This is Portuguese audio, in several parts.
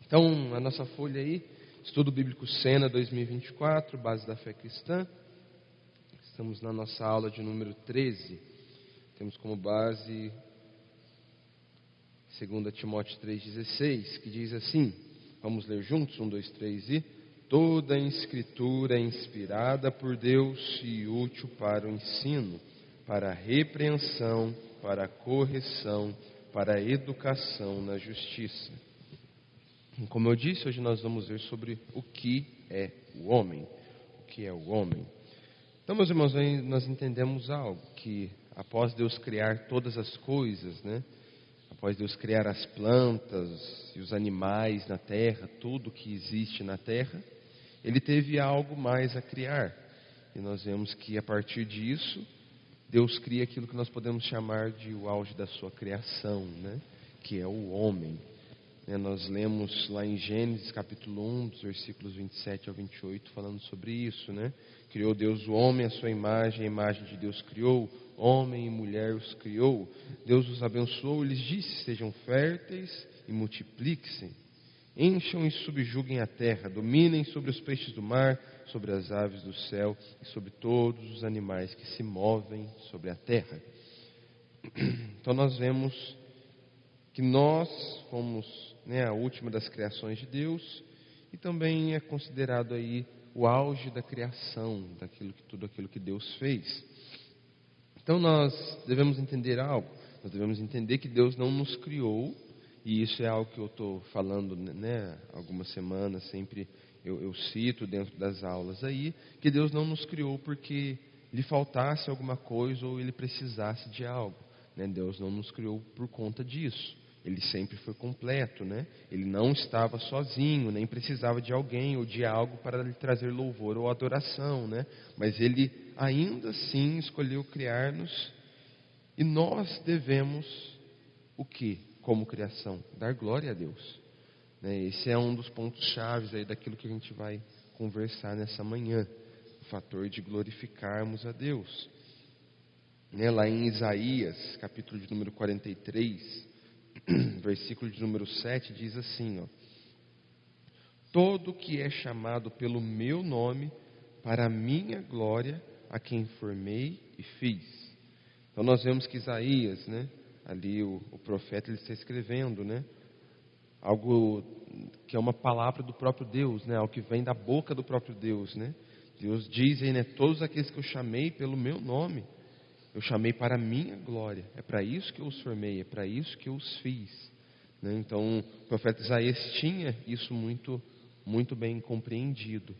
Então, a nossa folha aí, Estudo Bíblico Sena 2024, Base da Fé Cristã. Estamos na nossa aula de número 13. Temos como base 2 Timóteo 3,16, que diz assim, vamos ler juntos, 1, 2, 3 e... Toda a Escritura é inspirada por Deus e útil para o ensino, para a repreensão, para a correção, para a educação na justiça. Como eu disse, hoje nós vamos ver sobre o que é o homem. O que é o homem? Então, meus irmãos, nós entendemos algo, que após Deus criar todas as coisas, após Deus criar as plantas e os animais na terra, tudo que existe na terra, Ele teve algo mais a criar. E nós vemos que a partir disso, Deus cria aquilo que nós podemos chamar de o auge da sua criação, que é o homem. Nós lemos lá em Gênesis capítulo 1, dos versículos 27 ao 28, falando sobre isso, Criou Deus o homem à sua imagem, a imagem de Deus criou, homem e mulher os criou. Deus os abençoou e lhes disse, sejam férteis e multipliquem-se. Encham e subjuguem a terra, dominem sobre os peixes do mar, sobre as aves do céu e sobre todos os animais que se movem sobre a terra. Então nós vemos que nós fomos a última das criações de Deus e também é considerado aí o auge da criação, tudo aquilo que Deus fez. Então nós devemos entender algo, nós devemos entender que Deus não nos criou, e isso é algo que eu estou falando algumas semanas, sempre eu cito dentro das aulas aí, que Deus não nos criou porque lhe faltasse alguma coisa ou ele precisasse de algo. Deus não nos criou por conta disso. Ele sempre foi completo, Ele não estava sozinho, nem precisava de alguém ou de algo para lhe trazer louvor ou adoração, Mas Ele ainda assim escolheu criar-nos e nós devemos o quê? Como criação? Dar glória a Deus. Esse é um dos pontos chaves aí daquilo que a gente vai conversar nessa manhã. O fator de glorificarmos a Deus. Lá em Isaías, capítulo de número 43... versículo de número 7 diz assim, todo que é chamado pelo meu nome, para a minha glória, a quem formei e fiz. Então nós vemos que Isaías, ali o profeta, ele está escrevendo, algo que é uma palavra do próprio Deus, algo que vem da boca do próprio Deus, Deus diz aí, todos aqueles que eu chamei pelo meu nome, eu chamei para a minha glória. É para isso que eu os formei, é para isso que eu os fiz. Então, o profeta Isaías tinha isso muito, muito bem compreendido.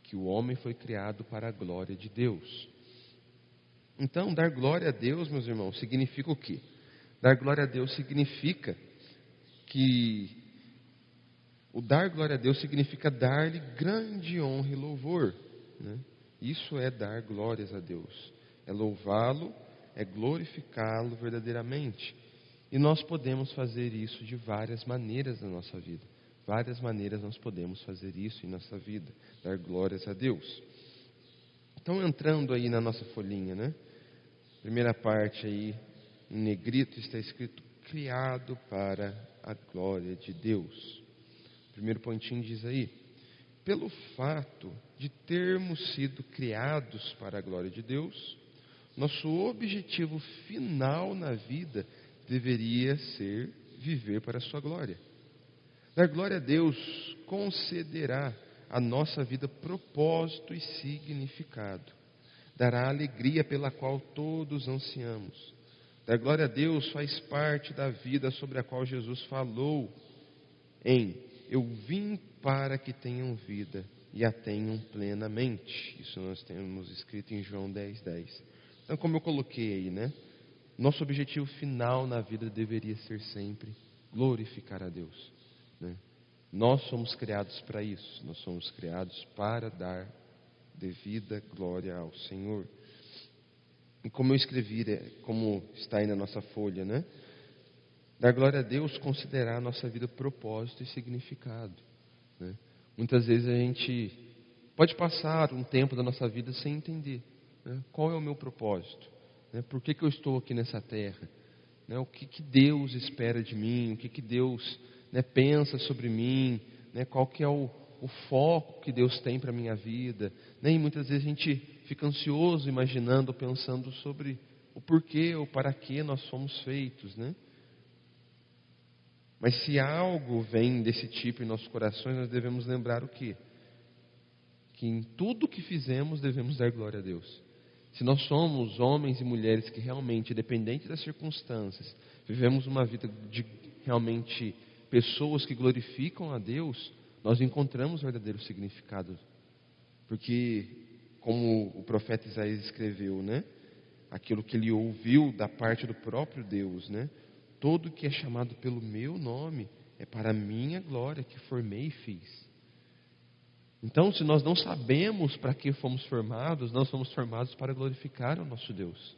Que o homem foi criado para a glória de Deus. Então, dar glória a Deus, meus irmãos, significa o quê? Dar glória a Deus significa que... O dar glória a Deus significa dar-lhe grande honra e louvor. Isso é dar glórias a Deus. É louvá-lo, é glorificá-lo verdadeiramente. E nós podemos fazer isso de várias maneiras na nossa vida. Várias maneiras nós podemos fazer isso em nossa vida. Dar glórias a Deus. Então, entrando aí na nossa folhinha, primeira parte aí, em negrito, está escrito, criado para a glória de Deus. Primeiro pontinho diz aí, pelo fato de termos sido criados para a glória de Deus, nosso objetivo final na vida deveria ser viver para a sua glória. Dar glória a Deus concederá à nossa vida propósito e significado. Dará a alegria pela qual todos ansiamos. Dar glória a Deus faz parte da vida sobre a qual Jesus falou eu vim para que tenham vida e a tenham plenamente. Isso nós temos escrito em João 10:10. Então, como eu coloquei aí, nosso objetivo final na vida deveria ser sempre glorificar a Deus. Nós somos criados para isso. Nós somos criados para dar devida glória ao Senhor. E como eu escrevi, como está aí na nossa folha, dar glória a Deus, considerar a nossa vida propósito e significado. Muitas vezes a gente pode passar um tempo da nossa vida sem entender. Qual é o meu propósito? Por que eu estou aqui nessa terra? O que Deus espera de mim? O que Deus né, pensa sobre mim, né, qual que é o foco que Deus tem para a minha vida. Né? E muitas vezes a gente fica ansioso imaginando, pensando sobre o porquê ou para que nós fomos feitos, né? Mas se algo vem desse tipo em nossos corações, nós devemos lembrar o quê? Que em tudo que fizemos devemos dar glória a Deus. Se nós somos homens e mulheres que realmente, independente das circunstâncias, vivemos uma vida de realmente pessoas que glorificam a Deus, nós encontramos verdadeiro significado. Porque, como o profeta Isaías escreveu, né? Aquilo que ele ouviu da parte do próprio Deus, né? Todo que é chamado pelo meu nome é para a minha glória que formei e fiz. Então, se nós não sabemos para que fomos formados, nós somos formados para glorificar o nosso Deus.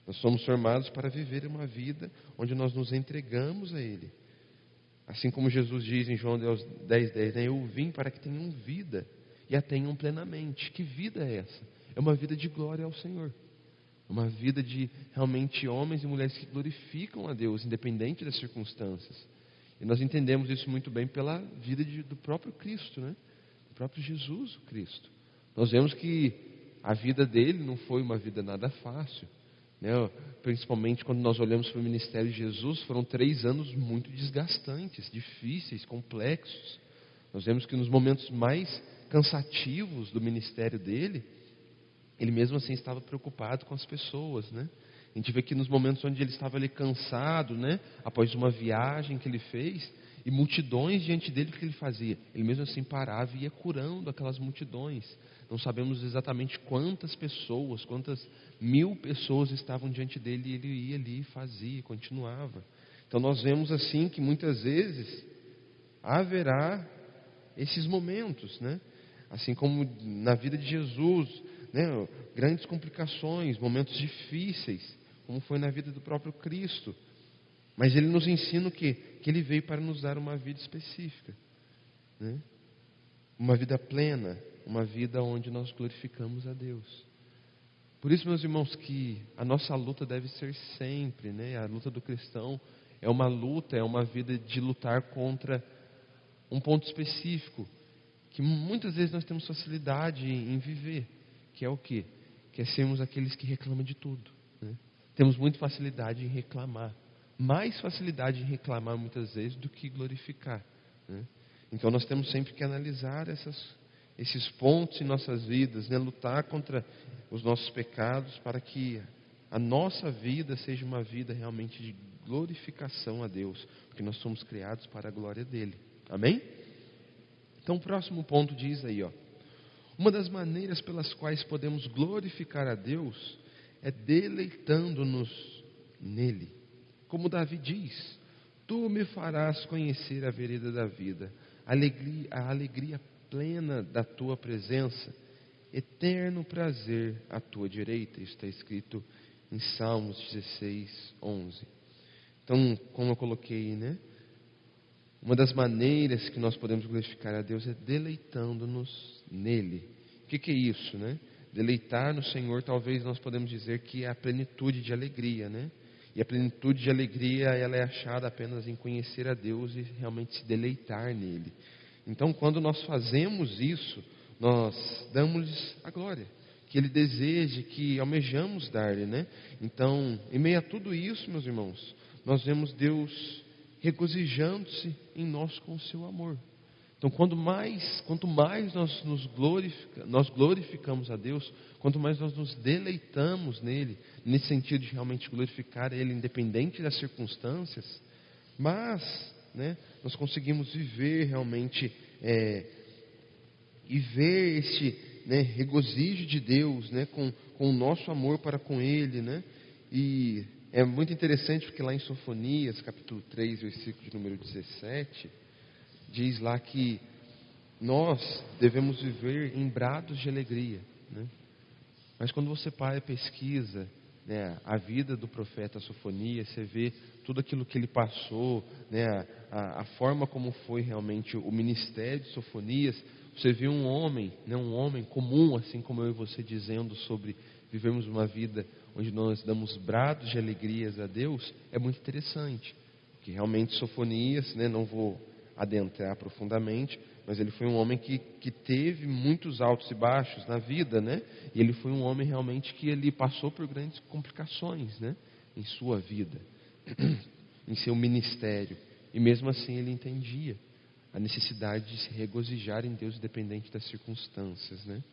Nós somos formados para viver uma vida onde nós nos entregamos a Ele. Assim como Jesus diz em João 10:10, né? Eu vim para que tenham vida e a tenham plenamente. Que vida é essa? É uma vida de glória ao Senhor. Uma vida de realmente homens e mulheres que glorificam a Deus, independente das circunstâncias. E nós entendemos isso muito bem pela vida do próprio Cristo, né? Do próprio Jesus, o Cristo. Nós vemos que a vida dele não foi uma vida nada fácil, né? Principalmente quando nós olhamos para o ministério de Jesus, foram 3 anos muito desgastantes, difíceis, complexos. Nós vemos que nos momentos mais cansativos do ministério dele, ele mesmo assim estava preocupado com as pessoas, né? A gente vê que nos momentos onde ele estava ali cansado, né? Após uma viagem que ele fez, e multidões diante dele, o que ele fazia? Ele mesmo assim parava e ia curando aquelas multidões. Não sabemos exatamente quantas pessoas, quantas 1000 pessoas estavam diante dele, e ele ia ali, fazia, continuava. Então nós vemos assim que muitas vezes haverá esses momentos, né? Assim como na vida de Jesus, né? Grandes complicações, momentos difíceis, como foi na vida do próprio Cristo. Mas ele nos ensina o quê? Que ele veio para nos dar uma vida específica, né? Uma vida plena, uma vida onde nós glorificamos a Deus. Por isso, meus irmãos, que a nossa luta deve ser sempre, né? A luta do cristão é uma luta, é uma vida de lutar contra um ponto específico, que muitas vezes nós temos facilidade em viver, que é o quê? Que é sermos aqueles que reclamam de tudo, né? Temos muita facilidade em reclamar, mais facilidade em reclamar muitas vezes do que glorificar, né? Então nós temos sempre que analisar esses pontos em nossas vidas, né? Lutar contra os nossos pecados para que a nossa vida seja uma vida realmente de glorificação a Deus, porque nós somos criados para a glória dele. Amém? Então o próximo ponto diz aí, ó: uma das maneiras pelas quais podemos glorificar a Deus é deleitando-nos nele. Como Davi diz: tu me farás conhecer a vereda da vida, a alegria plena da tua presença, eterno prazer à tua direita. Isso está escrito em Salmos 16:11. Então, como eu coloquei, né? Uma das maneiras que nós podemos glorificar a Deus é deleitando-nos nele. O que é isso, né? Deleitar no Senhor, talvez nós podemos dizer que é a plenitude de alegria, né? E a plenitude de alegria, ela é achada apenas em conhecer a Deus e realmente se deleitar nele. Então, quando nós fazemos isso, nós damos-lhes a glória que Ele deseja, que almejamos dar-lhe, né? Então, em meio a tudo isso, meus irmãos, nós vemos Deus regozijando-se em nós com o seu amor. Então, quanto mais nós glorificamos a Deus, quanto mais nós nos deleitamos nele, nesse sentido de realmente glorificar Ele, independente das circunstâncias, mas, né, nós conseguimos viver realmente e ver este, né, regozijo de Deus, né, com o nosso amor para com Ele, né? E é muito interessante porque lá em Sofonias, capítulo 3, versículo de número 17, diz lá que nós devemos viver em brados de alegria, né? Mas quando você para e pesquisa, né, a vida do profeta Sofonias, você vê tudo aquilo que ele passou, né, a forma como foi realmente o ministério de Sofonias. Você vê um homem, né, um homem comum, assim como eu e você, dizendo sobre vivermos uma vida onde nós damos brados de alegrias a Deus. É muito interessante, Que realmente Sofonias, né, não vou adentrar profundamente, mas ele foi um homem que teve muitos altos e baixos na vida, né? E ele foi um homem realmente que ele passou por grandes complicações, né, em sua vida, em seu ministério. E mesmo assim ele entendia a necessidade de se regozijar em Deus independente das circunstâncias, né?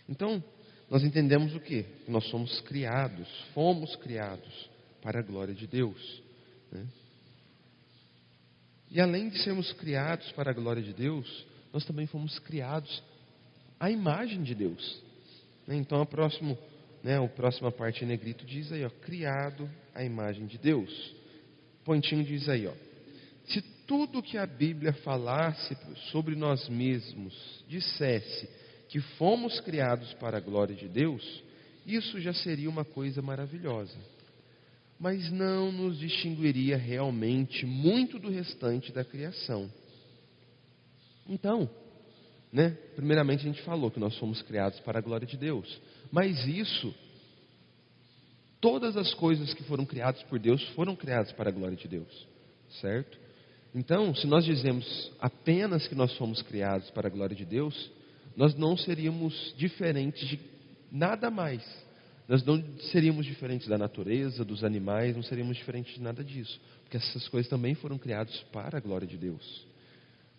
Então, nós entendemos o quê? Que nós fomos criados para a glória de Deus, né? E além de sermos criados para a glória de Deus, nós também fomos criados à imagem de Deus, né? Então a próxima parte em negrito diz aí, ó, criado à imagem de Deus. Pontinho diz aí, ó, se tudo que a Bíblia falasse sobre nós mesmos dissesse que fomos criados para a glória de Deus, isso já seria uma coisa maravilhosa. Mas não nos distinguiria realmente muito do restante da criação. Então, né, primeiramente a gente falou que nós fomos criados para a glória de Deus. Mas isso, todas as coisas que foram criadas por Deus foram criadas para a glória de Deus, certo? Então, se nós dizemos apenas que nós fomos criados para a glória de Deus, nós não seríamos diferentes de nada mais. Nós não seríamos diferentes da natureza, dos animais, não seríamos diferentes de nada disso. Porque essas coisas também foram criadas para a glória de Deus.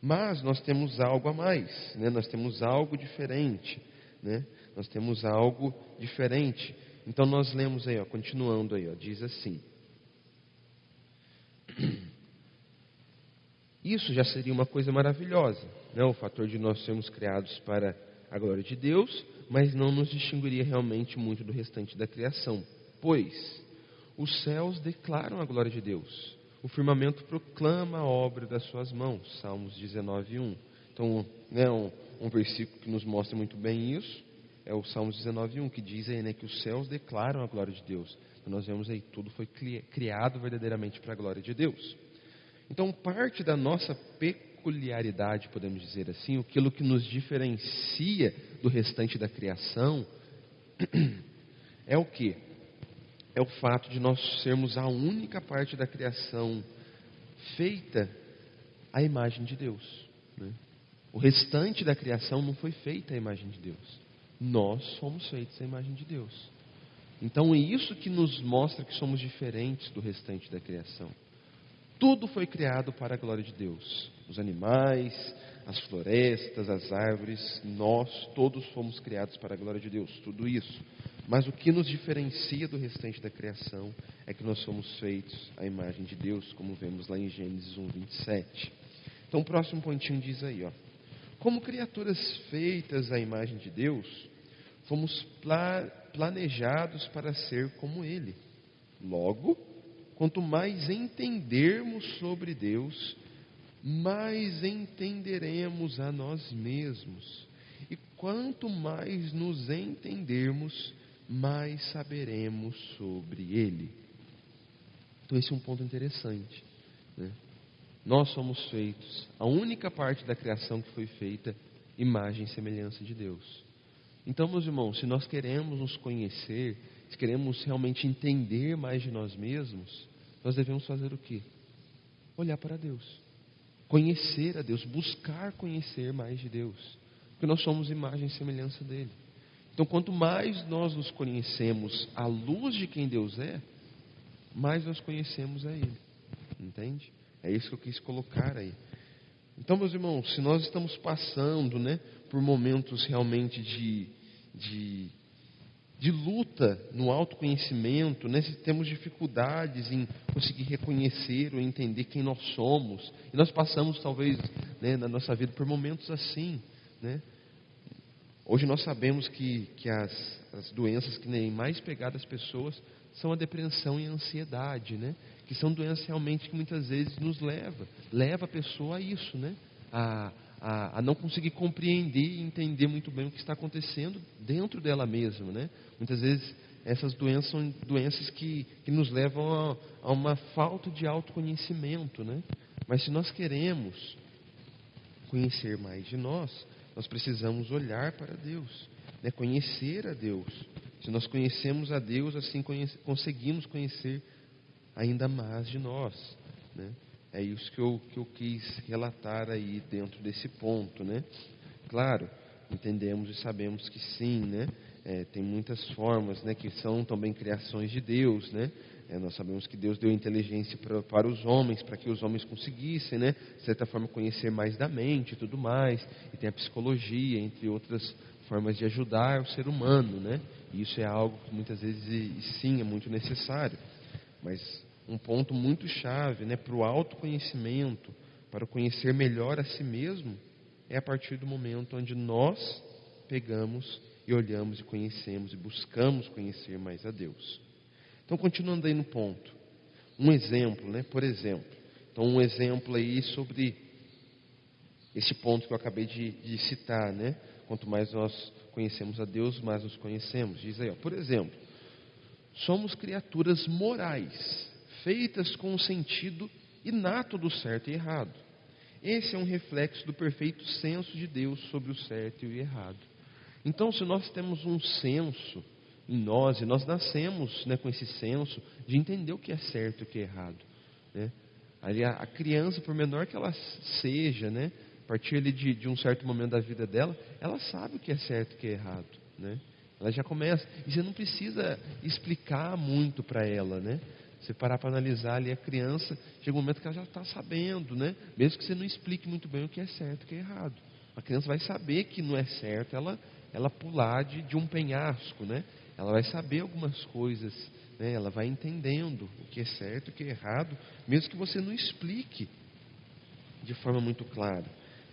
Mas nós temos algo a mais, né? Nós temos algo diferente, né? Nós temos algo diferente. Então nós lemos aí, ó, continuando aí, ó, diz assim. Isso já seria uma coisa maravilhosa, né? O fator de nós sermos criados para a glória de Deus, mas não nos distinguiria realmente muito do restante da criação. Pois os céus declaram a glória de Deus, o firmamento proclama a obra das suas mãos. Salmos 19:1. Então, né, um versículo que nos mostra muito bem isso é o Salmos 19:1, que diz aí, né, que os céus declaram a glória de Deus. Então nós vemos aí, tudo foi criado verdadeiramente para a glória de Deus. Então, parte da nossa peculiaridade, podemos dizer assim, aquilo que nos diferencia do restante da criação, é o quê? É o fato de nós sermos a única parte da criação feita à imagem de Deus, né? O restante da criação não foi feita à imagem de Deus. Nós somos feitos à imagem de Deus. Então é isso que nos mostra que somos diferentes do restante da criação. Tudo foi criado para a glória de Deus. Os animais, as florestas, as árvores, nós todos fomos criados para a glória de Deus. Tudo isso. Mas o que nos diferencia do restante da criação é que nós somos feitos à imagem de Deus, como vemos lá em Gênesis 1:27. Então o próximo pontinho diz aí, ó. Como criaturas feitas à imagem de Deus, fomos planejados para ser como Ele. Logo, quanto mais entendermos sobre Deus, mais entenderemos a nós mesmos. E quanto mais nos entendermos, mais saberemos sobre Ele. Então esse é um ponto interessante, né? Nós somos feitos, a única parte da criação que foi feita, imagem e semelhança de Deus. Então, meus irmãos, se nós queremos nos conhecer, se queremos realmente entender mais de nós mesmos, nós devemos fazer o quê? Olhar para Deus, conhecer a Deus, buscar conhecer mais de Deus, porque nós somos imagem e semelhança dEle. Então, quanto mais nós nos conhecemos à luz de quem Deus é, mais nós conhecemos a Ele, entende? É isso que eu quis colocar aí. Então, meus irmãos, se nós estamos passando, né, por momentos realmente de luta no autoconhecimento, né, se temos dificuldades em conseguir reconhecer ou entender quem nós somos, e nós passamos talvez, né, na nossa vida por momentos assim, né? Hoje nós sabemos que as doenças que nem mais pegadas as pessoas são a depressão e a ansiedade, né? Que são doenças realmente que muitas vezes nos leva a pessoa a isso, né? A não conseguir compreender e entender muito bem o que está acontecendo dentro dela mesma, né? Muitas vezes essas doenças são doenças que nos levam a uma falta de autoconhecimento, né? Mas se nós queremos conhecer mais de nós precisamos olhar para Deus, né? Conhecer a Deus. Se nós conhecemos a Deus, assim conseguimos conhecer ainda mais de nós, né? É isso que eu quis relatar aí dentro desse ponto, né? Claro, entendemos e sabemos que sim, né? Tem muitas formas, né, que são também criações de Deus, né? Nós sabemos que Deus deu inteligência para os homens, para que os homens conseguissem, né, de certa forma, conhecer mais da mente e tudo mais. E tem a psicologia, entre outras formas de ajudar o ser humano, né? E isso é algo que muitas vezes, e sim, é muito necessário. Mas um ponto muito chave, né, para o autoconhecimento, para o conhecer melhor a si mesmo, é a partir do momento onde nós pegamos e olhamos e conhecemos e buscamos conhecer mais a Deus. Então, continuando aí no ponto, um exemplo, né? Por exemplo, então um exemplo aí sobre esse ponto que eu acabei de citar, né? Quanto mais nós conhecemos a Deus, mais nos conhecemos. Diz aí, ó, por exemplo, somos criaturas morais, feitas com o sentido inato do certo e errado. Esse é um reflexo do perfeito senso de Deus sobre o certo e o errado. Então, se nós temos um senso em nós, e nós nascemos, né, com esse senso de entender o que é certo e o que é errado, né? Ali a criança, por menor que ela seja, né, a partir ali de um certo momento da vida dela, ela sabe o que é certo e o que é errado, né? Ela já começa, e você não precisa explicar muito para ela, né? Você parar para analisar ali a criança, chega um momento que ela já está sabendo, né? Mesmo que você não explique muito bem o que é certo e o que é errado. A criança vai saber que não é certo ela pular de um penhasco, né? Ela vai saber algumas coisas, né? Ela vai entendendo o que é certo e o que é errado, mesmo que você não explique de forma muito clara,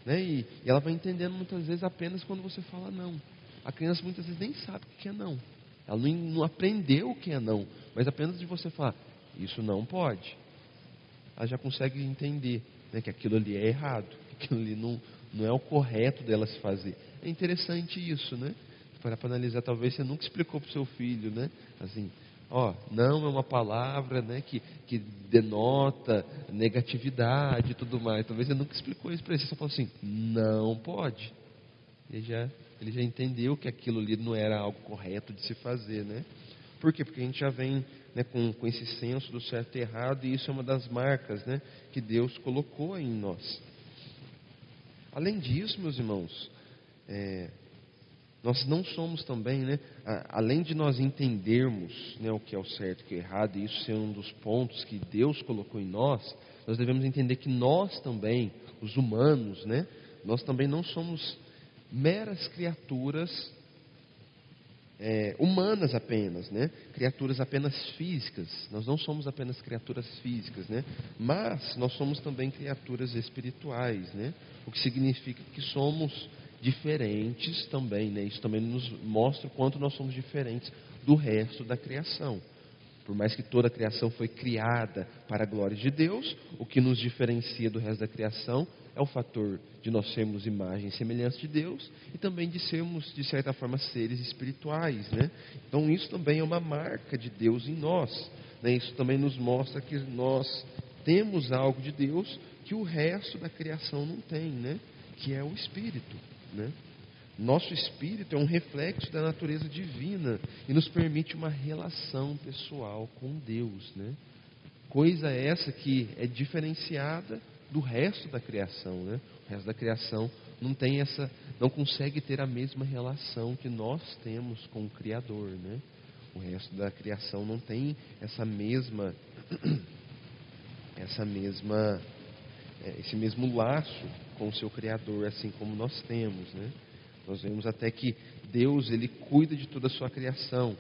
né? E ela vai entendendo muitas vezes apenas quando você fala não. A criança muitas vezes nem sabe o que é não. Ela não aprendeu o que é não, mas apenas de você falar, isso não pode, ela já consegue entender, né, que aquilo ali é errado, que aquilo ali não é o correto dela se fazer. É interessante isso, né? Para analisar, talvez você nunca explicou para o seu filho, né? Assim, ó, não é uma palavra, né, que denota negatividade e tudo mais. Talvez você nunca explicou isso para ele. Você só falou assim, não pode. Ele já entendeu que aquilo ali não era algo correto de se fazer, né? Por quê? Porque a gente já vem, né, com esse senso do certo e errado, e isso é uma das marcas, né, que Deus colocou em nós. Além disso, meus irmãos, nós não somos também, né, além de nós entendermos, né, o que é o certo e o que é o errado, e isso ser um dos pontos que Deus colocou em nós devemos entender que nós também, os humanos, né, nós também não somos meras criaturas humanas apenas, né? Criaturas apenas físicas. Nós não somos apenas criaturas físicas, né? Mas nós somos também criaturas espirituais, né? O que significa que somos diferentes também, né? Isso também nos mostra o quanto nós somos diferentes do resto da criação. Por mais que toda a criação foi criada para a glória de Deus, o que nos diferencia do resto da criação é o fator de nós sermos imagem e semelhança de Deus e também de sermos, de certa forma, seres espirituais, né? Então isso também é uma marca de Deus em nós, né? Isso também nos mostra que nós temos algo de Deus que o resto da criação não tem, né? Que é o Espírito, né? Nosso espírito é um reflexo da natureza divina e nos permite uma relação pessoal com Deus, né? Coisa essa que é diferenciada do resto da criação, né? O resto da criação não consegue ter a mesma relação que nós temos com o Criador, né? O resto da criação não tem esse mesmo laço com o seu Criador, assim como nós temos, né? Nós vemos até que Deus, Ele cuida de toda a sua criação,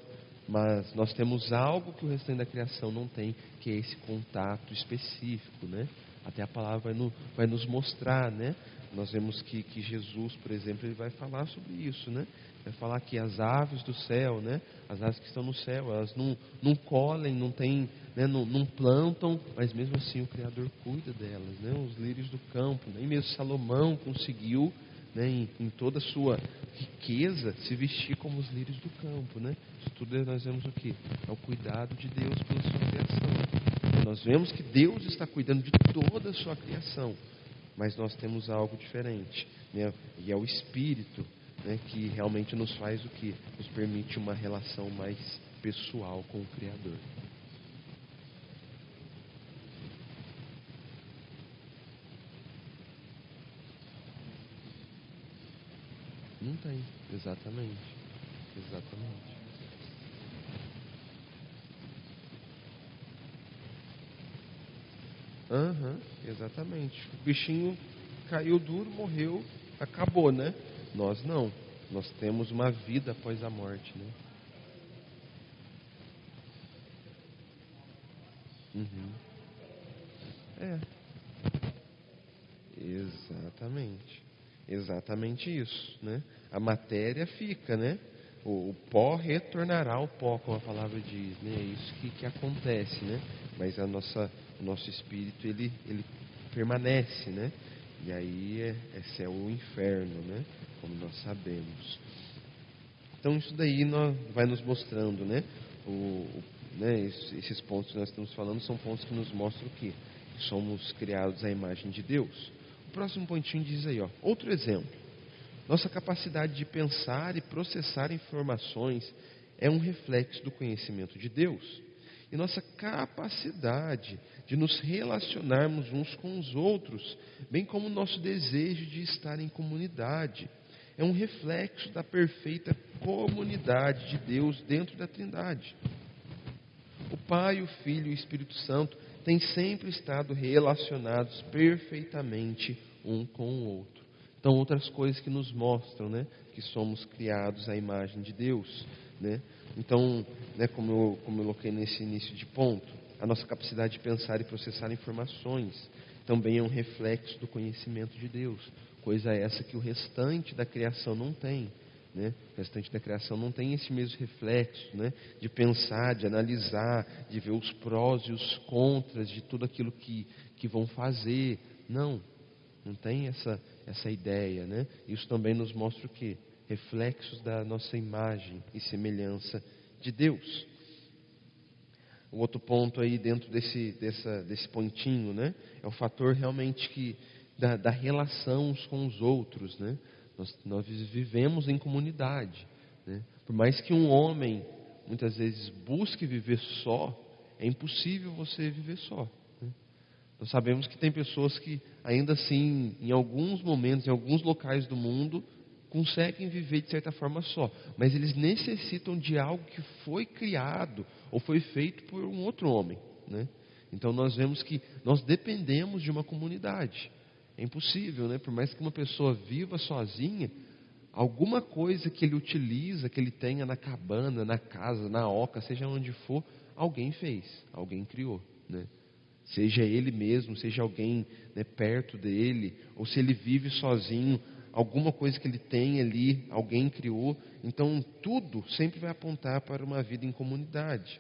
mas nós temos algo que o restante da criação não tem, que é esse contato específico, né? Até a palavra vai nos mostrar, né? Nós vemos que Jesus, por exemplo, ele vai falar sobre isso, né? Vai falar que as aves do céu, né? As aves que estão no céu, elas não colhem, não tem, né? Não plantam, mas mesmo assim o Criador cuida delas, né? Os lírios do campo, nem mesmo Salomão conseguiu, né, em toda a sua riqueza, se vestir como os lírios do campo, né? Isso tudo nós vemos o quê? É o cuidado de Deus pela sua criação. Nós vemos que Deus está cuidando de toda a sua criação, mas nós temos algo diferente, né? E é o Espírito, né, que realmente nos faz o quê? Nos permite uma relação mais pessoal com o Criador. Não tem, exatamente. Exatamente. Aham, exatamente. O bichinho caiu duro, morreu, acabou, né? Nós não. Nós temos uma vida após a morte, né? Uhum. É, exatamente. Exatamente isso, né? A matéria fica, né? O pó retornará ao pó, como a palavra diz, né? É isso que acontece, né? Mas o nosso espírito, ele permanece, né? E aí é céu ou inferno, né? Como nós sabemos. Então isso daí vai nos mostrando, né? Né? Esses pontos que nós estamos falando são pontos que nos mostram o quê? Que somos criados à imagem de Deus. O próximo pontinho diz aí, ó, outro exemplo. Nossa capacidade de pensar e processar informações é um reflexo do conhecimento de Deus. E nossa capacidade de nos relacionarmos uns com os outros, bem como nosso desejo de estar em comunidade, é um reflexo da perfeita comunidade de Deus dentro da Trindade. O Pai, o Filho e o Espírito Santo têm sempre estado relacionados perfeitamente um com o outro. Então, outras coisas que nos mostram, né, que somos criados à imagem de Deus, né? Então, né, como eu coloquei nesse início de ponto, a nossa capacidade de pensar e processar informações também é um reflexo do conhecimento de Deus, coisa essa que o restante da criação não tem. Né? O restante da criação não tem esse mesmo reflexo, né? De pensar, de analisar, de ver os prós e os contras de tudo aquilo que vão fazer. Não tem essa ideia. Né? Isso também nos mostra o quê? Reflexos da nossa imagem e semelhança de Deus. O outro ponto aí dentro desse pontinho, né? É o fator realmente da relação uns com os outros, né? Nós vivemos em comunidade, né? Por mais que um homem muitas vezes busque viver só, é impossível você viver só. Né? Nós sabemos que tem pessoas que ainda assim, em alguns momentos, em alguns locais do mundo, conseguem viver de certa forma só, mas eles necessitam de algo que foi criado ou foi feito por um outro homem, né? Então nós vemos que nós dependemos de uma comunidade. É impossível, né? Por mais que uma pessoa viva sozinha, alguma coisa que ele utiliza, que ele tenha na cabana, na casa, na oca, seja onde for, alguém fez, alguém criou, né? Seja ele mesmo, seja alguém, né, perto dele, ou se ele vive sozinho, alguma coisa que ele tem ali, alguém criou. Então tudo sempre vai apontar para uma vida em comunidade,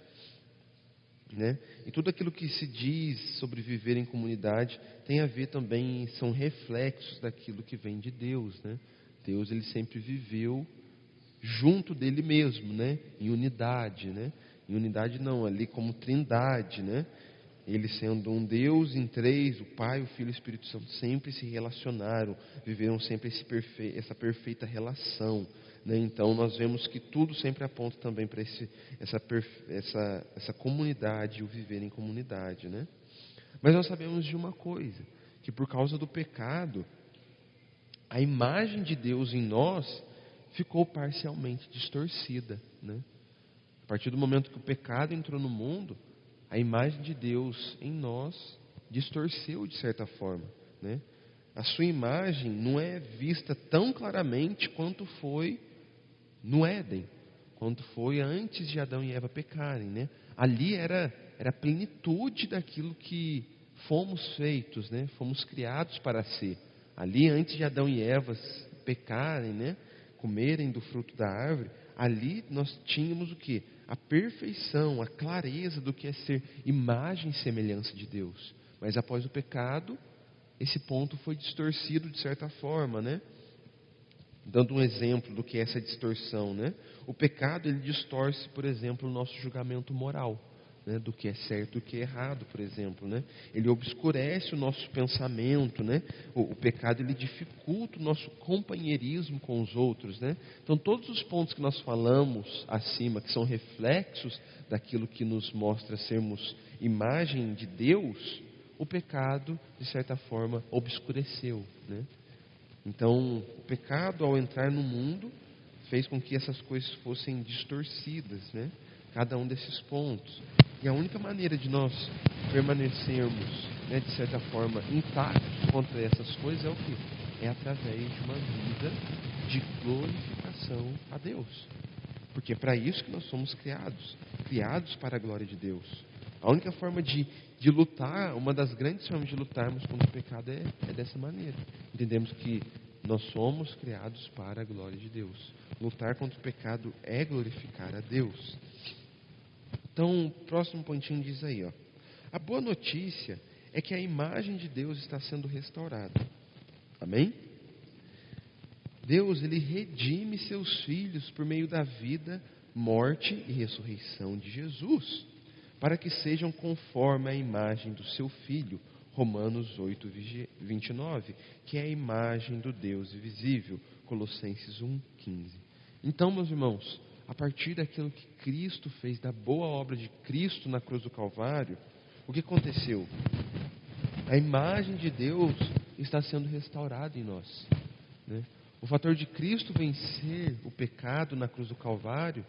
né? E tudo aquilo que se diz sobre viver em comunidade tem a ver também, são reflexos daquilo que vem de Deus, né? Deus, ele sempre viveu junto dele mesmo, né? Em unidade, né? Em unidade não, ali como trindade, né? Ele sendo um Deus em três, o Pai, o Filho e o Espírito Santo sempre se relacionaram, viveram sempre essa perfeita relação, né? Então nós vemos que tudo sempre aponta também para essa comunidade, o viver em comunidade, né? Mas nós sabemos de uma coisa, que por causa do pecado, a imagem de Deus em nós ficou parcialmente distorcida, né? A partir do momento que o pecado entrou no mundo, a imagem de Deus em nós distorceu de certa forma, né? A sua imagem não é vista tão claramente quanto foi no Éden, quanto foi antes de Adão e Eva pecarem, né? Ali era a plenitude daquilo que fomos feitos, né? Fomos criados para ser. Ali antes de Adão e Eva pecarem, né? Comerem do fruto da árvore, ali nós tínhamos o quê? A perfeição, a clareza do que é ser imagem e semelhança de Deus. Mas após o pecado, esse ponto foi distorcido de certa forma, né? Dando um exemplo do que é essa distorção, né? O pecado, ele distorce, por exemplo, o nosso julgamento moral, né? Do que é certo e do que é errado, por exemplo, né? Ele obscurece o nosso pensamento, né? O pecado, ele dificulta o nosso companheirismo com os outros, né? Então, todos os pontos que nós falamos acima, que são reflexos daquilo que nos mostra sermos imagem de Deus, o pecado, de certa forma, obscureceu, né? Então, o pecado, ao entrar no mundo, fez com que essas coisas fossem distorcidas, né? Cada um desses pontos. E a única maneira de nós permanecermos, né, de certa forma, intactos contra essas coisas é o quê? É através de uma vida de glorificação a Deus. Porque é para isso que nós somos criados para a glória de Deus. A única forma de lutar, uma das grandes formas de lutarmos contra o pecado é dessa maneira. Entendemos que nós somos criados para a glória de Deus. Lutar contra o pecado é glorificar a Deus. Então, o próximo pontinho diz aí, ó. A boa notícia é que a imagem de Deus está sendo restaurada. Amém? Deus, Ele redime seus filhos por meio da vida, morte e ressurreição de Jesus, para que sejam conforme a imagem do seu Filho, Romanos 8, 29, que é a imagem do Deus invisível, Colossenses 1, 15. Então, meus irmãos, a partir daquilo que Cristo fez, da boa obra de Cristo na cruz do Calvário, o que aconteceu? A imagem de Deus está sendo restaurada em nós, né? O fator de Cristo vencer o pecado na cruz do Calvário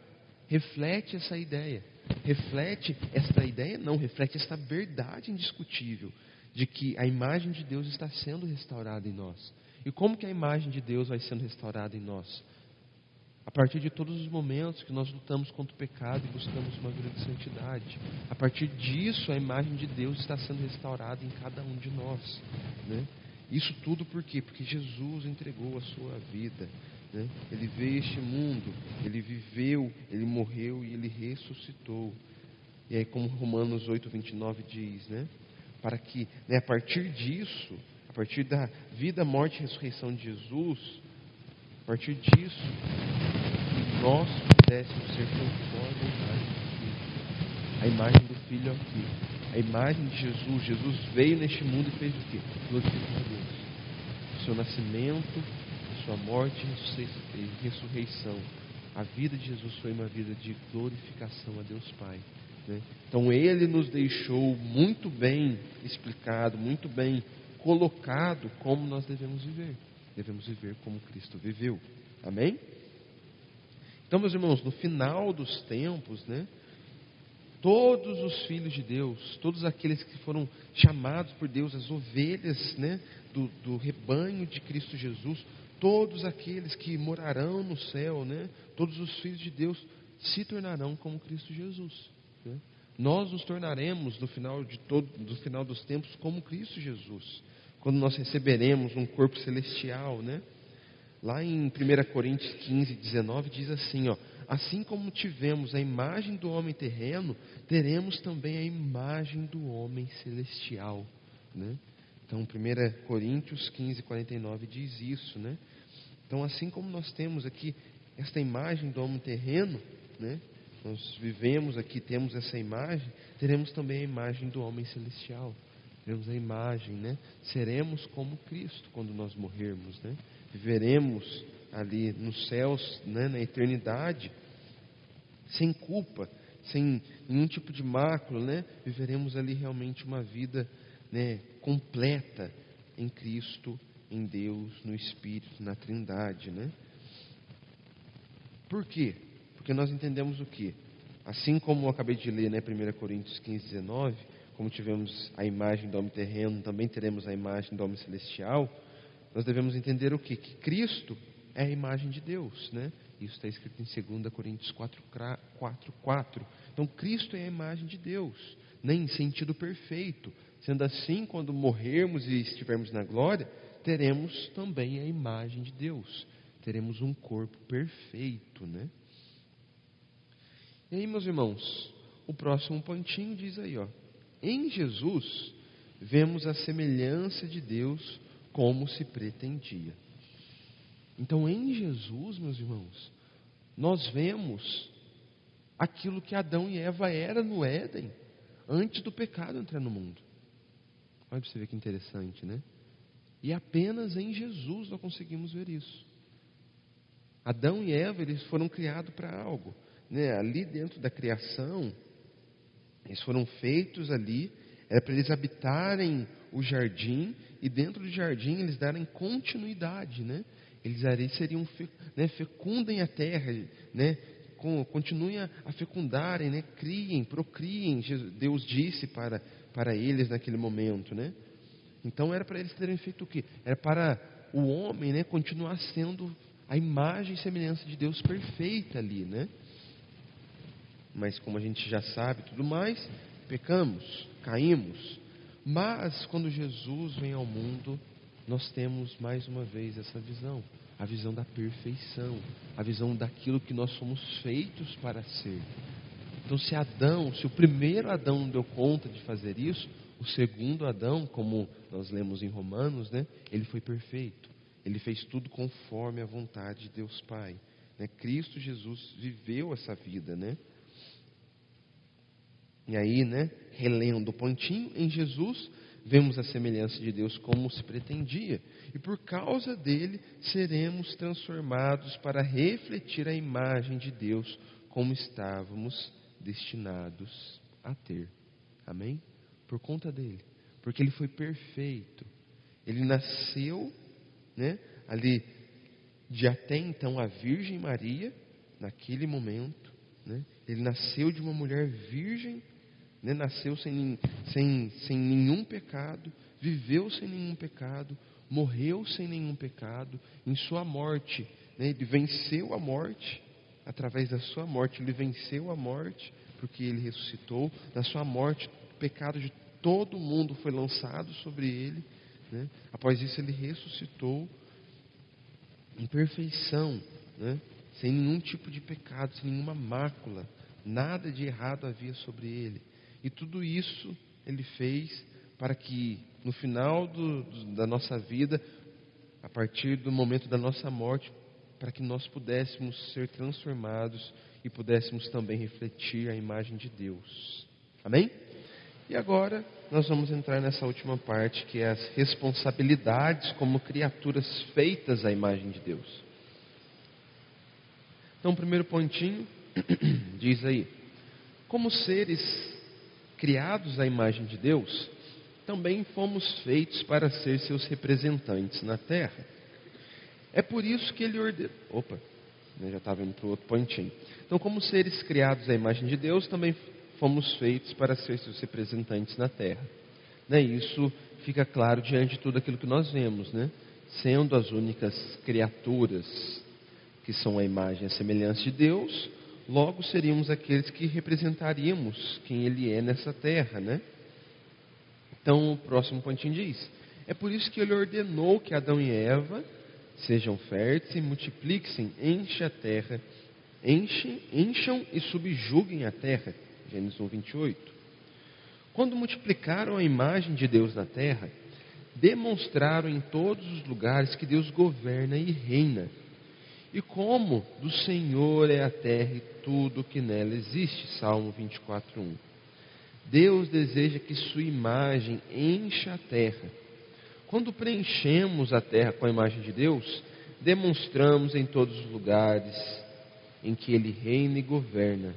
reflete essa ideia. Reflete esta verdade indiscutível de que a imagem de Deus está sendo restaurada em nós. E como que a imagem de Deus vai sendo restaurada em nós? A partir de todos os momentos que nós lutamos contra o pecado e buscamos uma vida de santidade. A partir disso, a imagem de Deus está sendo restaurada em cada um de nós, né? Isso tudo por quê? Porque Jesus entregou a sua vida, né? Ele veio a este mundo, Ele viveu, Ele morreu e Ele ressuscitou. E aí, como Romanos 8, 29 diz, né? Para que, né, a partir disso, a partir da vida, morte e ressurreição de Jesus, a partir disso, nós pudéssemos ser conforme a imagem do Filho aqui. A imagem de Jesus. Jesus veio neste mundo e fez o quê? Glorificou a Deus. O seu nascimento, a sua morte e ressurreição. A vida de Jesus foi uma vida de glorificação a Deus Pai, né? Então Ele nos deixou muito bem explicado, muito bem colocado como nós devemos viver. Devemos viver como Cristo viveu. Amém? Então, meus irmãos, no final dos tempos, né, todos os filhos de Deus, todos aqueles que foram chamados por Deus, as ovelhas, né, do rebanho de Cristo Jesus, todos aqueles que morarão no céu, né, todos os filhos de Deus se tornarão como Cristo Jesus, né? Nós nos tornaremos no final dos tempos como Cristo Jesus, quando nós receberemos um corpo celestial, né? Lá em 1 Coríntios 15, 19 diz assim, ó: assim como tivemos a imagem do homem terreno, teremos também a imagem do homem celestial, né? Então 1 Coríntios 15, 49 diz isso, né? Então, assim como nós temos aqui esta imagem do homem terreno, né? Nós vivemos aqui, temos essa imagem, teremos também a imagem do homem celestial. Teremos a imagem, né? Seremos como Cristo quando nós morrermos, né? Viveremos ali nos céus, né? Na eternidade, sem culpa, sem nenhum tipo de mácula, né? Viveremos ali realmente uma vida, né, completa em Cristo, em Deus, no Espírito, na Trindade, né? Por quê? Porque nós entendemos o quê? Assim como eu acabei de ler, né, 1 Coríntios 15, 19, como tivemos a imagem do homem terreno, também teremos a imagem do homem celestial. Nós devemos entender o quê? Que Cristo é a imagem de Deus, né? Isso está escrito em 2 Coríntios 4:4. Então, Cristo é a imagem de Deus, né, em sentido perfeito. Sendo assim, quando morrermos e estivermos na glória, teremos também a imagem de Deus. Teremos um corpo perfeito, né? E aí, meus irmãos, o próximo pontinho diz aí, ó: em Jesus, vemos a semelhança de Deus como se pretendia. Então, em Jesus, meus irmãos, nós vemos aquilo que Adão e Eva eram no Éden, antes do pecado entrar no mundo. Olha para você ver que interessante, né? E apenas em Jesus nós conseguimos ver isso. Adão e Eva, eles foram criados para algo, né? Ali dentro da criação, eles foram feitos ali Era para eles habitarem o jardim e dentro do jardim eles darem continuidade, né? Eles ali seriam, né, fecundem a terra, né? Continuem a fecundarem, né? Criem, procriem. Deus disse para eles naquele momento, né? Então era para eles terem feito o quê? Era para o homem, né, continuar sendo a imagem e semelhança de Deus perfeita ali, né? Mas como a gente já sabe tudo mais, pecamos, caímos. Mas quando Jesus vem ao mundo, nós temos mais uma vez essa visão. A visão da perfeição. A visão daquilo que nós somos feitos para ser. Então se o primeiro Adão não deu conta de fazer isso, o segundo Adão, como nós lemos em Romanos, né, ele foi perfeito. Ele fez tudo conforme a vontade de Deus Pai. Né? Cristo Jesus viveu essa vida, né? E aí, né, relendo o pontinho, em Jesus vemos a semelhança de Deus como se pretendia. E por causa dele, seremos transformados para refletir a imagem de Deus como estávamos destinados a ter. Amém? Por conta dele. Porque ele foi perfeito. Ele nasceu, né, ali de até então a Virgem Maria, naquele momento. Né? Ele nasceu de uma mulher virgem, né? Nasceu sem nenhum pecado, viveu sem nenhum pecado, morreu sem nenhum pecado. Em sua morte, né, ele venceu a morte. Através da sua morte, ele venceu a morte, porque ele ressuscitou. Na sua morte, o pecado de todo mundo foi lançado sobre ele. Né? Após isso, ele ressuscitou em perfeição, né? Sem nenhum tipo de pecado, sem nenhuma mácula. Nada de errado havia sobre ele. E tudo isso ele fez para que no final da nossa vida, a partir do momento da nossa morte, para que nós pudéssemos ser transformados e pudéssemos também refletir a imagem de Deus. Amém? E agora nós vamos entrar nessa última parte, que é as responsabilidades como criaturas feitas à imagem de Deus. Então, o primeiro pontinho diz aí: como seres criados à imagem de Deus, também fomos feitos para ser seus representantes na terra. É por isso que ele ordenou... já estava indo para o outro pontinho. Então, como seres criados à imagem de Deus, também fomos feitos para ser seus representantes na terra. Né? Isso fica claro diante de tudo aquilo que nós vemos, né? Sendo as únicas criaturas que são a imagem e a semelhança de Deus, logo seríamos aqueles que representaríamos quem Ele é nessa terra, né? Então o próximo pontinho diz: é por isso que Ele ordenou que Adão e Eva sejam férteis e multipliquem, enchem a terra, encham e subjuguem a terra. Gênesis 1, 28. Quando multiplicaram a imagem de Deus na terra, demonstraram em todos os lugares que Deus governa e reina. E como do Senhor é a terra e tudo o que nela existe. Salmo 24, 1. Deus deseja que sua imagem encha a terra. Quando preenchemos a terra com a imagem de Deus, demonstramos em todos os lugares em que Ele reina e governa.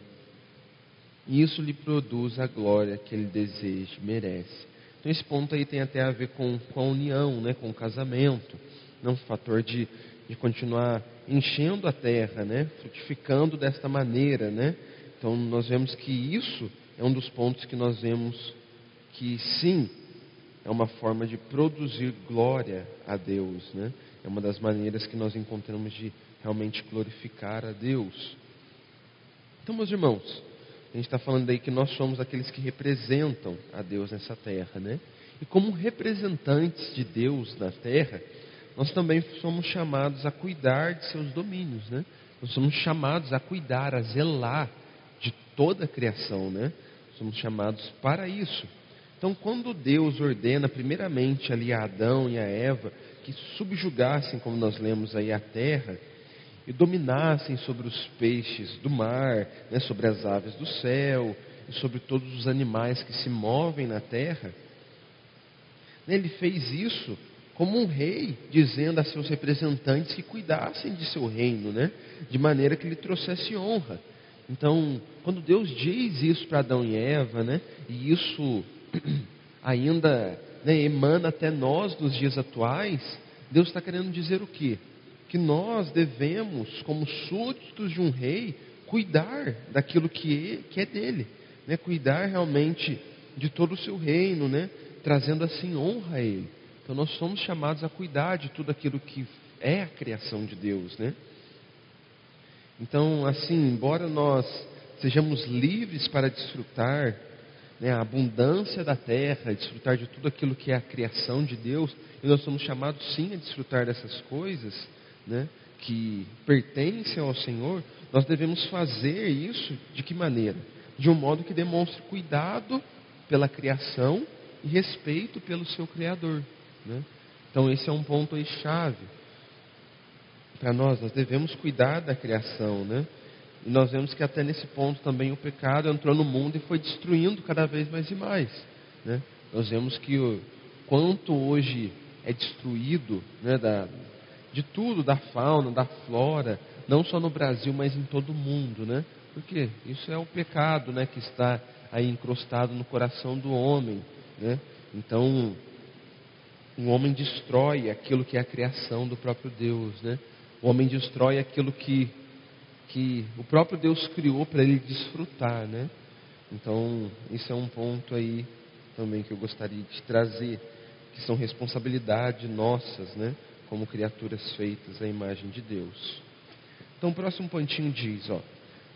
E isso lhe produz a glória que Ele deseja e merece. Então esse ponto aí tem até a ver com a união, né, com o casamento. Não, um fator de continuar enchendo a terra, né, frutificando desta maneira, né. Então nós vemos que isso é um dos pontos que nós vemos que sim, é uma forma de produzir glória a Deus, né. É uma das maneiras que nós encontramos de realmente glorificar a Deus. Então, meus irmãos, a gente está falando aí que nós somos aqueles que representam a Deus nessa terra, né? E como representantes de Deus na terra, nós também somos chamados a cuidar de seus domínios, né? Nós somos chamados a cuidar, a zelar de toda a criação, né? Somos chamados para isso. Então, quando Deus ordena primeiramente ali a Adão e a Eva que subjugassem, como nós lemos aí, a terra, e dominassem sobre os peixes do mar, né, sobre as aves do céu, e sobre todos os animais que se movem na terra, ele fez isso como um rei, dizendo a seus representantes que cuidassem de seu reino, né, de maneira que lhe trouxesse honra. Então, quando Deus diz isso para Adão e Eva, né, e isso ainda, né, emana até nós nos dias atuais, Deus está querendo dizer o quê? Que nós devemos, como súditos de um rei, cuidar daquilo que é dele, né? Cuidar realmente de todo o seu reino, né? Trazendo assim honra a ele. Então nós somos chamados a cuidar de tudo aquilo que é a criação de Deus, né? Então, assim, embora nós sejamos livres para desfrutar, né, a abundância da terra, desfrutar de tudo aquilo que é a criação de Deus, e nós somos chamados sim a desfrutar dessas coisas, né, que pertencem ao Senhor, nós devemos fazer isso de que maneira? De um modo que demonstre cuidado pela criação e respeito pelo seu Criador, né? Então esse é um ponto aí chave para nós devemos cuidar da criação, né? E nós vemos que até nesse ponto também o pecado entrou no mundo e foi destruindo cada vez mais e mais, né? Nós vemos que quanto hoje é destruído, né, de tudo, da fauna, da flora, não só no Brasil, mas em todo o mundo, né? Porque isso é o pecado, né, que está aí encrostado no coração do homem, né? Então, o homem destrói aquilo que é a criação do próprio Deus, né? O homem destrói aquilo que o próprio Deus criou para ele desfrutar, né? Então, isso é um ponto aí também que eu gostaria de trazer, que são responsabilidades nossas, né? Como criaturas feitas à imagem de Deus. Então, o próximo pontinho diz,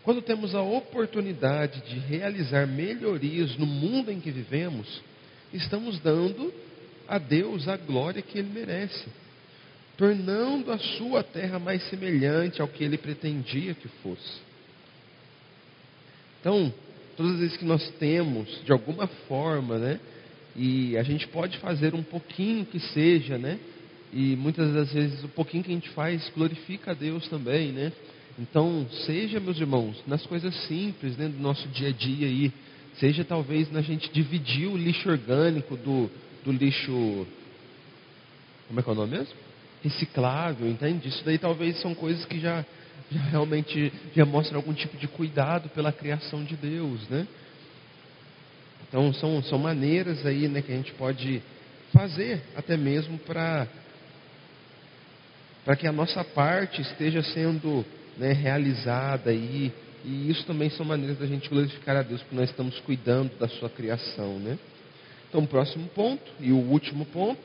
quando temos a oportunidade de realizar melhorias no mundo em que vivemos, estamos dando a Deus a glória que Ele merece, tornando a sua terra mais semelhante ao que Ele pretendia que fosse. Então, todas as vezes que nós temos, de alguma forma, né, e a gente pode fazer um pouquinho que seja, né, e muitas das vezes o pouquinho que a gente faz glorifica a Deus também, né? Então, seja, meus irmãos, nas coisas simples, né, do nosso dia a dia aí, seja talvez na gente dividir o lixo orgânico do lixo, como é que é o nome mesmo? Reciclável, entende? Isso daí talvez são coisas que já realmente já mostram algum tipo de cuidado pela criação de Deus, né? Então são maneiras aí, né, que a gente pode fazer até mesmo para que a nossa parte esteja sendo, né, realizada aí, e isso também são maneiras da gente glorificar a Deus, porque nós estamos cuidando da sua criação, né? Então, o próximo ponto e o último ponto: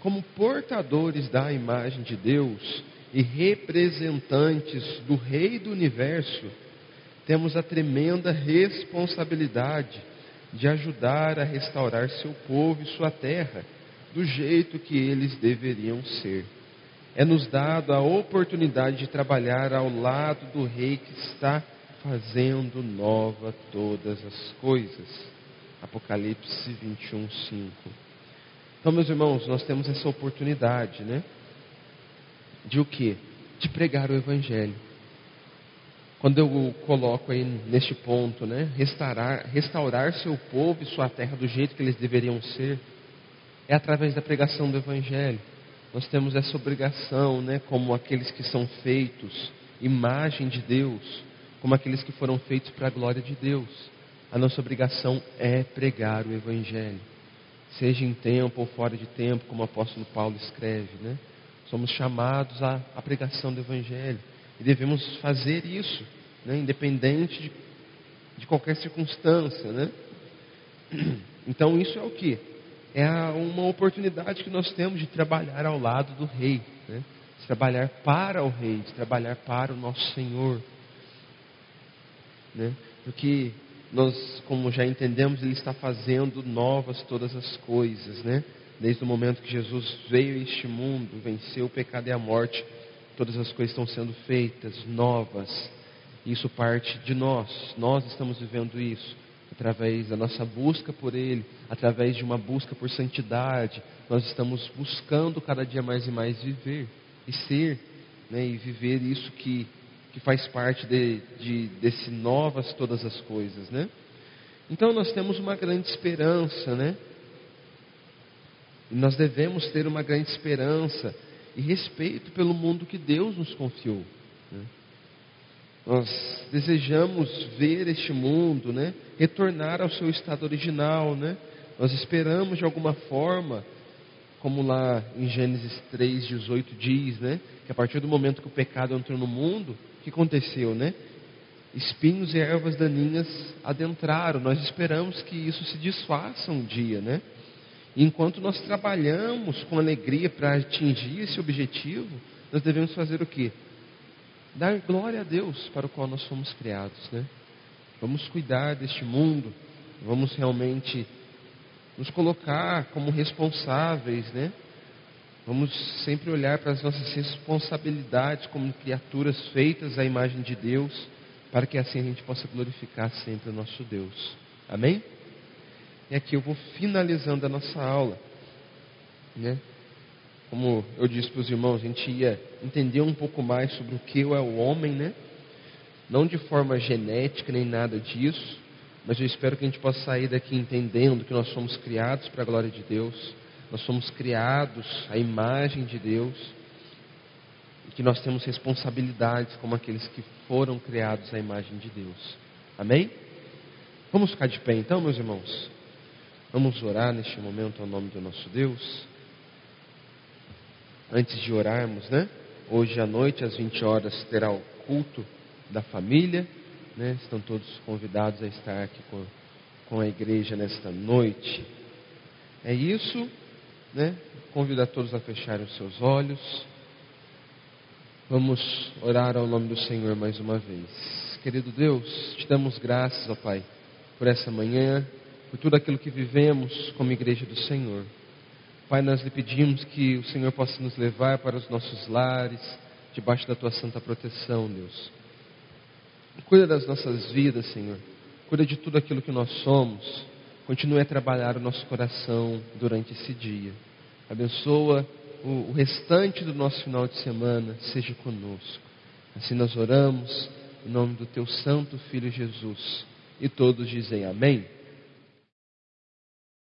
como portadores da imagem de Deus e representantes do Rei do Universo, temos a tremenda responsabilidade de ajudar a restaurar seu povo e sua terra do jeito que eles deveriam ser. É nos dado a oportunidade de trabalhar ao lado do Rei que está fazendo nova todas as coisas. Apocalipse 21, 5. Então, meus irmãos, nós temos essa oportunidade, né? De o quê? De pregar o Evangelho. Quando eu coloco aí neste ponto, né? Restaurar seu povo e sua terra do jeito que eles deveriam ser, é através da pregação do Evangelho. Nós temos essa obrigação, né? Como aqueles que são feitos imagem de Deus, como aqueles que foram feitos para a glória de Deus. A nossa obrigação é pregar o Evangelho, seja em tempo ou fora de tempo, como o apóstolo Paulo escreve, né? Somos chamados à pregação do Evangelho e devemos fazer isso, né? Independente de qualquer circunstância, né? Então isso é o que? É uma oportunidade que nós temos de trabalhar ao lado do Rei, né? De trabalhar para o Rei, de trabalhar para o nosso Senhor, né? Porque nós, como já entendemos, Ele está fazendo novas todas as coisas, né? Desde o momento que Jesus veio a este mundo, venceu o pecado e a morte, todas as coisas estão sendo feitas, novas. Isso parte de nós. Nós estamos vivendo isso através da nossa busca por Ele, através de uma busca por santidade. Nós estamos buscando cada dia mais e mais viver e ser, né? E viver isso que faz parte desse novas todas as coisas, né? Então nós temos uma grande esperança, né? E nós devemos ter uma grande esperança e respeito pelo mundo que Deus nos confiou, né? Nós desejamos ver este mundo, né, retornar ao seu estado original, né? Nós esperamos de alguma forma, como lá em Gênesis 3:18 diz, né? Que a partir do momento que o pecado entrou no mundo, o que aconteceu, né? Espinhos e ervas daninhas adentraram. Nós esperamos que isso se desfaça um dia, né? E enquanto nós trabalhamos com alegria para atingir esse objetivo, nós devemos fazer o quê? Dar glória a Deus para o qual nós fomos criados, né? Vamos cuidar deste mundo, vamos realmente nos colocar como responsáveis, né? Vamos sempre olhar para as nossas responsabilidades como criaturas feitas à imagem de Deus, para que assim a gente possa glorificar sempre o nosso Deus. Amém? E aqui eu vou finalizando a nossa aula, né? Como eu disse para os irmãos, a gente ia entender um pouco mais sobre o que é o homem, né? Não de forma genética nem nada disso, mas eu espero que a gente possa sair daqui entendendo que nós somos criados para a glória de Deus, nós somos criados à imagem de Deus, e que nós temos responsabilidades como aqueles que foram criados à imagem de Deus. Amém? Vamos ficar de pé então, meus irmãos? Vamos orar neste momento ao nome do nosso Deus. Antes de orarmos, né? Hoje à noite, às 20 horas, terá o culto da família, né? Estão todos convidados a estar aqui com a igreja nesta noite. É isso, né? Convidar todos a fecharem os seus olhos. Vamos orar ao nome do Senhor mais uma vez. Querido Deus, te damos graças, ó Pai, por essa manhã, por tudo aquilo que vivemos como igreja do Senhor. Pai, nós lhe pedimos que o Senhor possa nos levar para os nossos lares, debaixo da tua santa proteção, Deus. Cuida das nossas vidas, Senhor. Cuida de tudo aquilo que nós somos. Continue a trabalhar o nosso coração durante esse dia. Abençoa o restante do nosso final de semana. Seja conosco. Assim nós oramos em nome do teu santo Filho Jesus. E todos dizem amém.